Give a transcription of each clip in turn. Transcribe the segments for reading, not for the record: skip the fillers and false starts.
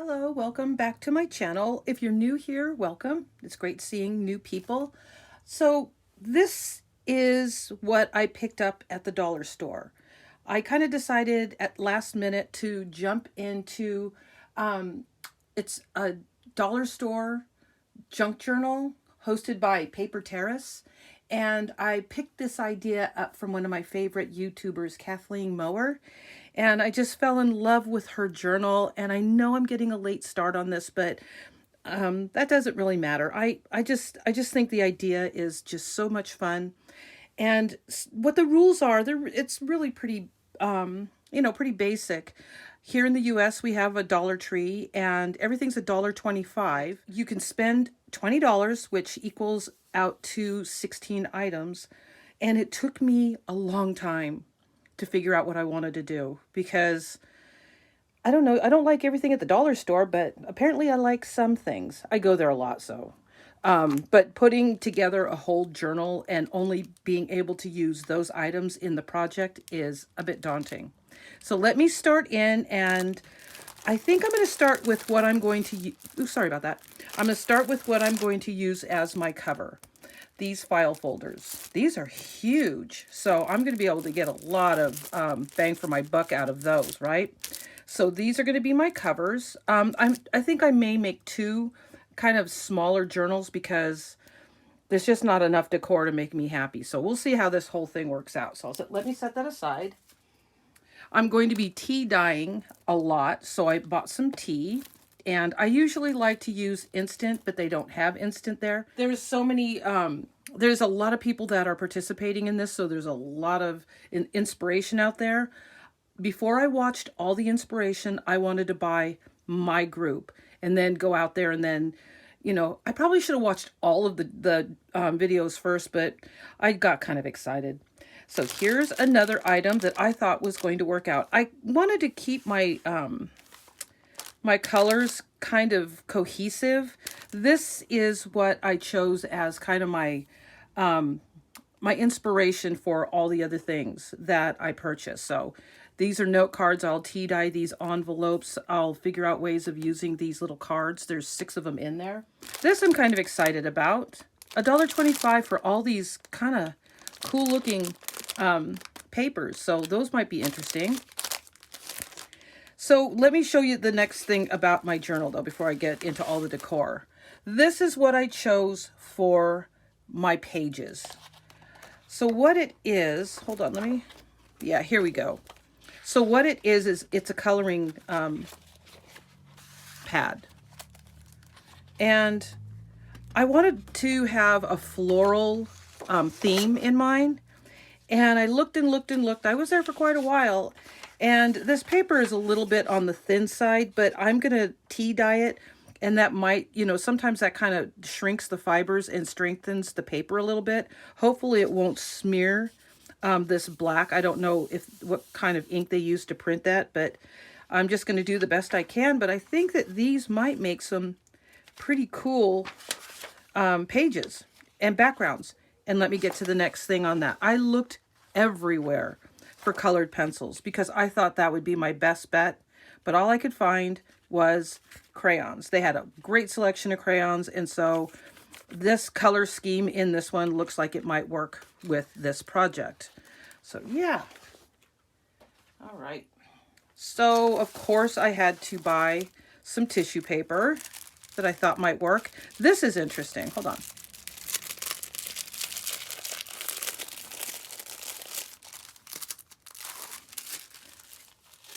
Hello, welcome back to my channel. If you're new here, welcome. It's great seeing new people. So this is what I picked up at the dollar store. I kind of decided at last minute to jump into, um, it's a dollar store junk journal hosted by Paper Terrace. And I picked this idea up from one of my favorite YouTubers, Kathleen Mower. And I just fell in love with her journal. And I know I'm getting a late start on this, but that doesn't really matter. I just think the idea is just so much fun. And what the rules are, it's really pretty, pretty basic. Here in the US, we have a Dollar Tree and everything's $1.25. You can spend $20, which equals out to 16 items. And it took me a long time to figure out what I wanted to do because I don't know, I don't like everything at the dollar store, but apparently I like some things. I go there a lot, so. But putting together a whole journal and only being able to use those items in the project is a bit daunting. So let me start in, and I think I'm going to start with what I'm going to use. Ooh, sorry about that. I'm going to start with what I'm going to use as my cover. These file folders. These are huge, so I'm going to be able to get a lot of bang for my buck out of those, right? So these are going to be my covers. I think I may make two kind of smaller journals because there's just not enough decor to make me happy. So we'll see how this whole thing works out. So let me set that aside. I'm going to be tea dyeing a lot, so I bought some tea. And I usually like to use instant, but they don't have instant there. There's so many, there's a lot of people that are participating in this, so there's a lot of inspiration out there. Before I watched all the inspiration, I wanted to buy my group and then go out there and then, I probably should have watched all of the videos first, but I got kind of excited. So here's another item that I thought was going to work out. I wanted to keep my my colors kind of cohesive. This is what I chose as kind of my my inspiration for all the other things that I purchased. So these are note cards. I'll tea dye these envelopes. I'll figure out ways of using these little cards. There's 6 of them in there. This I'm kind of excited about. $1.25 for all these kind of cool looking papers. So those might be interesting. So let me show you the next thing about my journal though, before I get into all the decor. This is what I chose for my pages. So what it is, hold on, yeah, here we go. So what it is it's a coloring pad. And I wanted to have a floral theme in mine. And I looked and looked and looked. I was there for quite a while. And this paper is a little bit on the thin side, but I'm going to tea dye it. And that might, sometimes that kind of shrinks the fibers and strengthens the paper a little bit. Hopefully it won't smear this black. I don't know what kind of ink they use to print that, but I'm just going to do the best I can. But I think that these might make some pretty cool pages and backgrounds. And let me get to the next thing on that. I looked everywhere for colored pencils because I thought that would be my best bet. But all I could find was crayons. They had a great selection of crayons. And so this color scheme in this one looks like it might work with this project. So yeah. All right. So of course I had to buy some tissue paper that I thought might work. This is interesting. Hold on.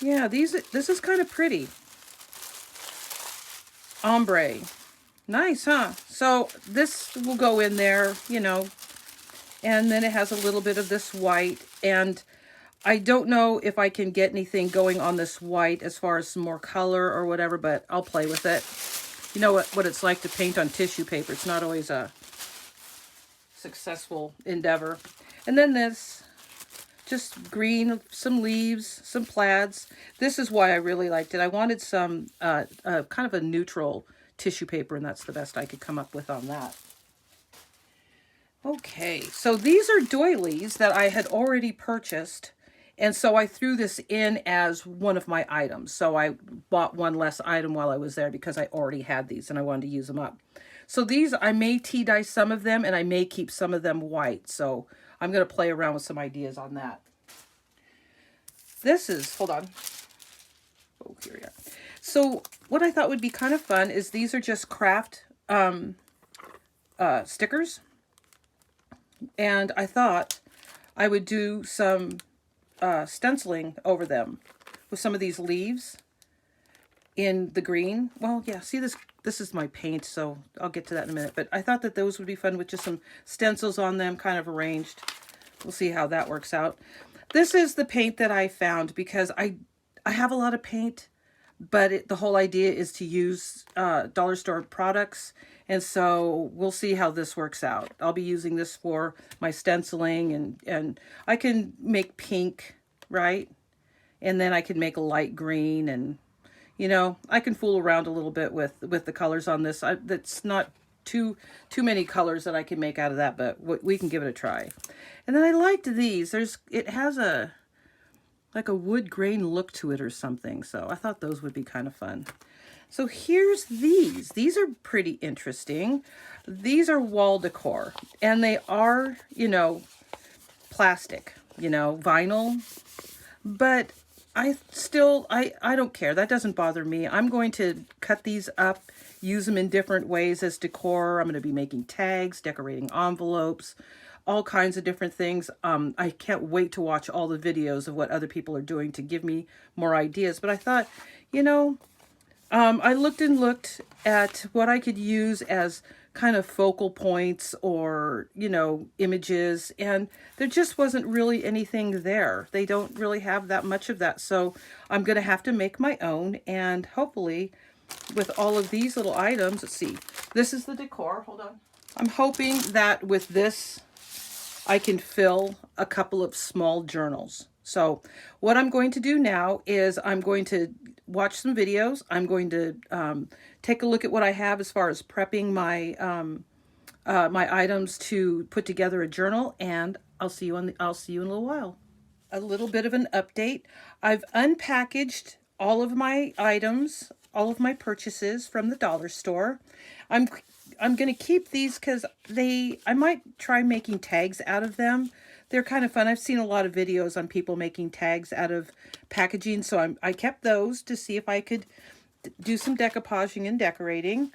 Yeah, this is kind of pretty. Ombre. Nice, huh? So this will go in there, and then it has a little bit of this white. And I don't know if I can get anything going on this white as far as some more color or whatever, but I'll play with it. You know what it's like to paint on tissue paper. It's not always a successful endeavor. And then this. Just green, some leaves, some plaids. This is why I really liked it. I wanted some kind of a neutral tissue paper, and that's the best I could come up with on that. Okay, so these are doilies that I had already purchased, And so I threw this in as one of my items. So I bought one less item while I was there because I already had these and I wanted to use them up. So these, I may tea dye some of them and I may keep some of them white. So I'm going to play around with some ideas on that. This is, hold on. Oh, here we are. So what I thought would be kind of fun is these are just craft stickers. And I thought I would do some stenciling over them with some of these leaves in the green. Well, yeah, see this is my paint, so I'll get to that in a minute. But I thought that those would be fun with just some stencils on them, kind of arranged. We'll see how that works out. This is the paint that I found because I have a lot of paint, but the whole idea is to use dollar store products. And so we'll see how this works out. I'll be using this for my stenciling, and I can make pink, right? And then I can make a light green, and you know, I can fool around a little bit with the colors on this. That's not too many colors that I can make out of that, but we can give it a try. And then I liked these. It has like a wood grain look to it or something. So I thought those would be kind of fun. So here's these. These are pretty interesting. These are wall decor, and they are, you know, plastic, you know, vinyl, but I don't care. That doesn't bother me. I'm going to cut these up, use them in different ways as decor. I'm going to be making tags, decorating envelopes, all kinds of different things. I can't wait to watch all the videos of what other people are doing to give me more ideas. But I thought, you know, I looked at what I could use as kind of focal points or, you know, images, and there just wasn't really anything there. They don't really have that much of that. So I'm going to have to make my own, and hopefully with all of these little items, let's see, this is the decor. Hold on. I'm hoping that with this, I can fill a couple of small journals. So what I'm going to do now is I'm going to watch some videos. I'm going to take a look at what I have as far as prepping my my items to put together a journal, and I'll see you in a little while. A little bit of an update. I've unpackaged all of my items, all of my purchases from the dollar store. I'm going to keep these because I might try making tags out of them. They're kind of fun. I've seen a lot of videos on people making tags out of packaging, so I kept those to see if I could do some decoupaging and decorating.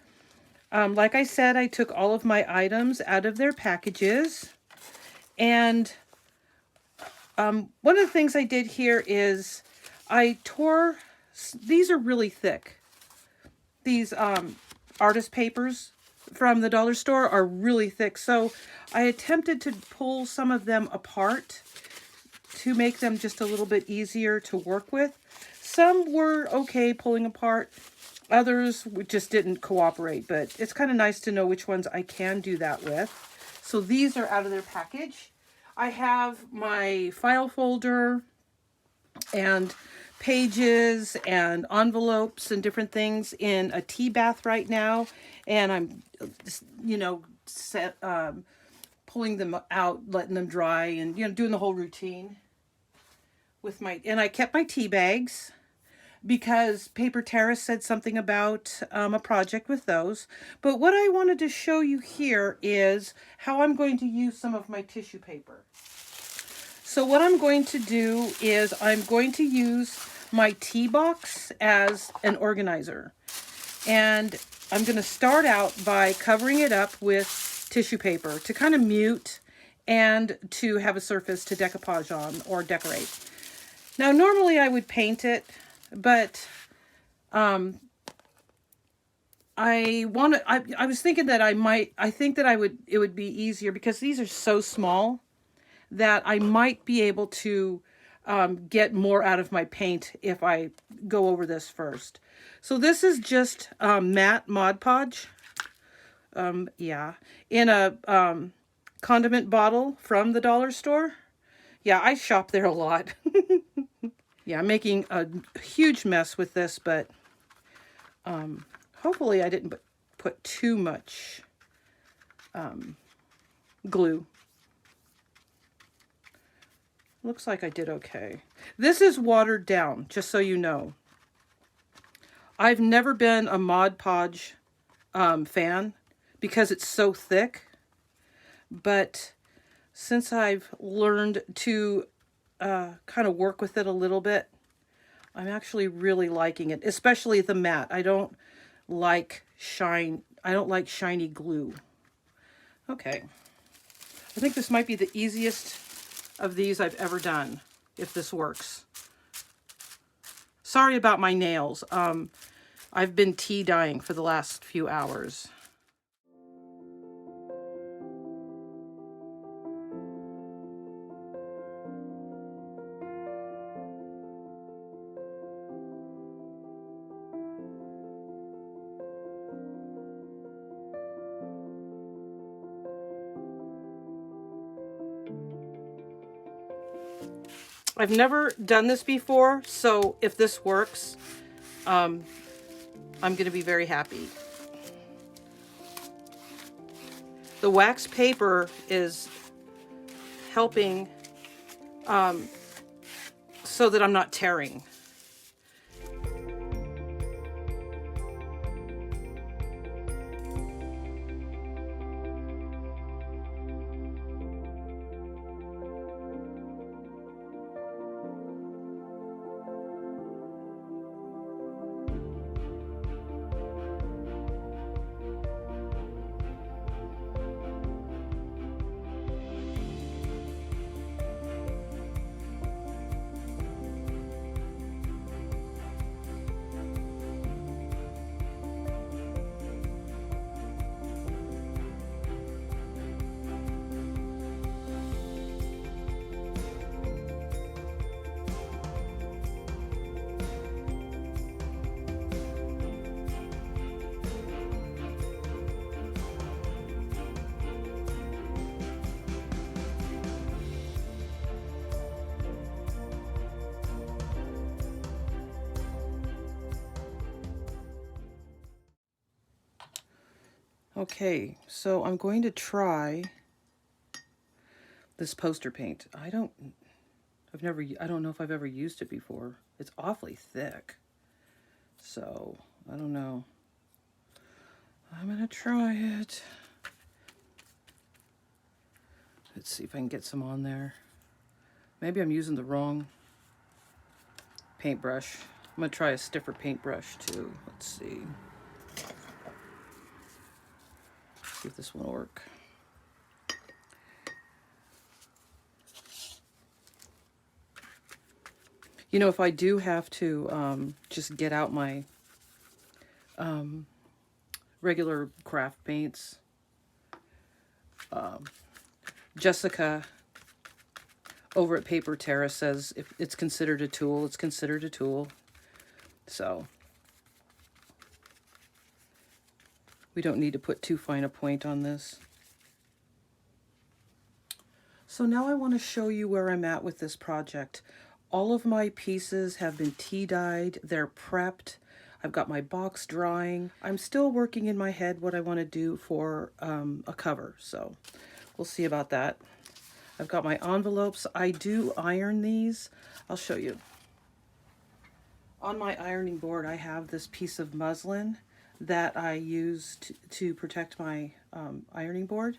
Like I said, I took all of my items out of their packages, and one of the things I did here is I tore, these are really thick. These artist papers from the dollar store are really thick, so I attempted to pull some of them apart to make them just a little bit easier to work with. Some were okay pulling apart, others just didn't cooperate, but it's kind of nice to know which ones I can do that with. So these are out of their package. I have my file folder and pages and envelopes and different things in a tea bath right now, and I'm, you know, pulling them out, letting them dry, and, you know, doing the whole routine with and I kept my tea bags because Paper Terrace said something about a project with those. But what I wanted to show you here is how I'm going to use some of my tissue paper. So what I'm going to do is I'm going to use my tea box as an organizer. And I'm going to start out by covering it up with tissue paper to kind of mute and to have a surface to decoupage on or decorate. Now, normally I would paint it, but I was thinking that it would be easier because these are so small that I might be able to get more out of my paint if I go over this first. So this is just matte Mod Podge, in a condiment bottle from the dollar store. Yeah, I shop there a lot. Yeah, I'm making a huge mess with this, but hopefully I didn't put too much glue. Looks like I did okay. This is watered down, just so you know. I've never been a Mod Podge fan because it's so thick. But since I've learned to kind of work with it a little bit, I'm actually really liking it, especially the matte. I don't like shiny glue. Okay. I think this might be the easiest of these I've ever done, if this works. Sorry about my nails. I've been tea dyeing for the last few hours. I've never done this before, so if this works, I'm going to be very happy. The wax paper is helping so that I'm not tearing. Okay, so I'm going to try this poster paint. I don't know if I've ever used it before. It's awfully thick. So, I don't know. I'm gonna try it. Let's see if I can get some on there. Maybe I'm using the wrong paintbrush. I'm gonna try a stiffer paintbrush too. Let's see. See if this one will work. You know, if I do have to just get out my regular craft paints, Jessica over at Paper Terra says if it's considered a tool, it's considered a tool. So we don't need to put too fine a point on this. So now I want to show you where I'm at with this project. All of my pieces have been tea dyed, they're prepped. I've got my box drying. I'm still working in my head what I want to do for a cover, so we'll see about that. I've got my envelopes. I do iron these. I'll show you. On my ironing board, I have this piece of muslin that I use to protect my ironing board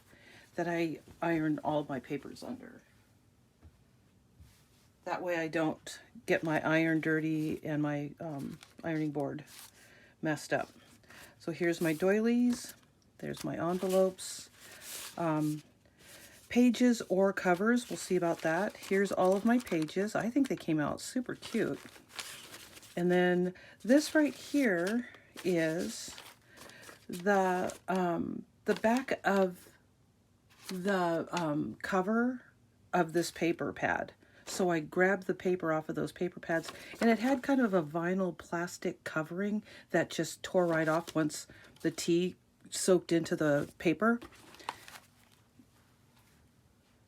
that I iron all of my papers under. That way I don't get my iron dirty and my ironing board messed up. So here's my doilies. There's my envelopes. Pages or covers, we'll see about that. Here's all of my pages. I think they came out super cute. And then this right here is the back of the cover of this paper pad. So I grabbed the paper off of those paper pads, and it had kind of a vinyl plastic covering that just tore right off once the tea soaked into the paper.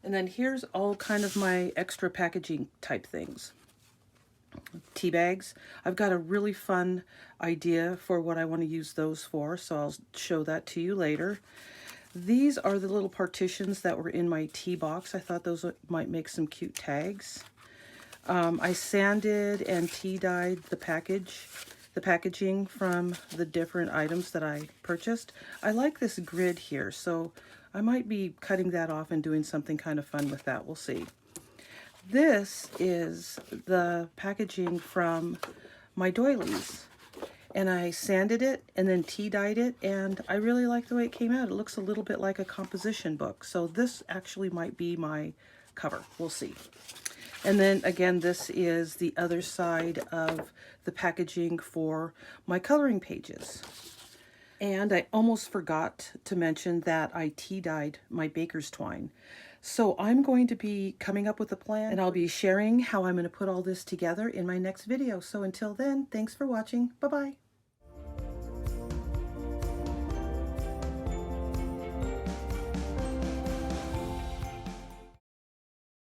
And then here's all kind of my extra packaging type things. Tea bags. I've got a really fun idea for what I want to use those for, so I'll show that to you later. These are the little partitions that were in my tea box. I thought those might make some cute tags. I sanded and tea dyed the packaging from the different items that I purchased. I like this grid here, so I might be cutting that off and doing something kind of fun with that. We'll see. This is the packaging from my doilies. And I sanded it and then tea dyed it, and I really like the way it came out. It looks a little bit like a composition book. So this actually might be my cover. We'll see. And then again, this is the other side of the packaging for my coloring pages. And I almost forgot to mention that I tea dyed my baker's twine. So I'm going to be coming up with a plan, and I'll be sharing how I'm going to put all this together in my next video. So until then, thanks for watching. Bye-bye.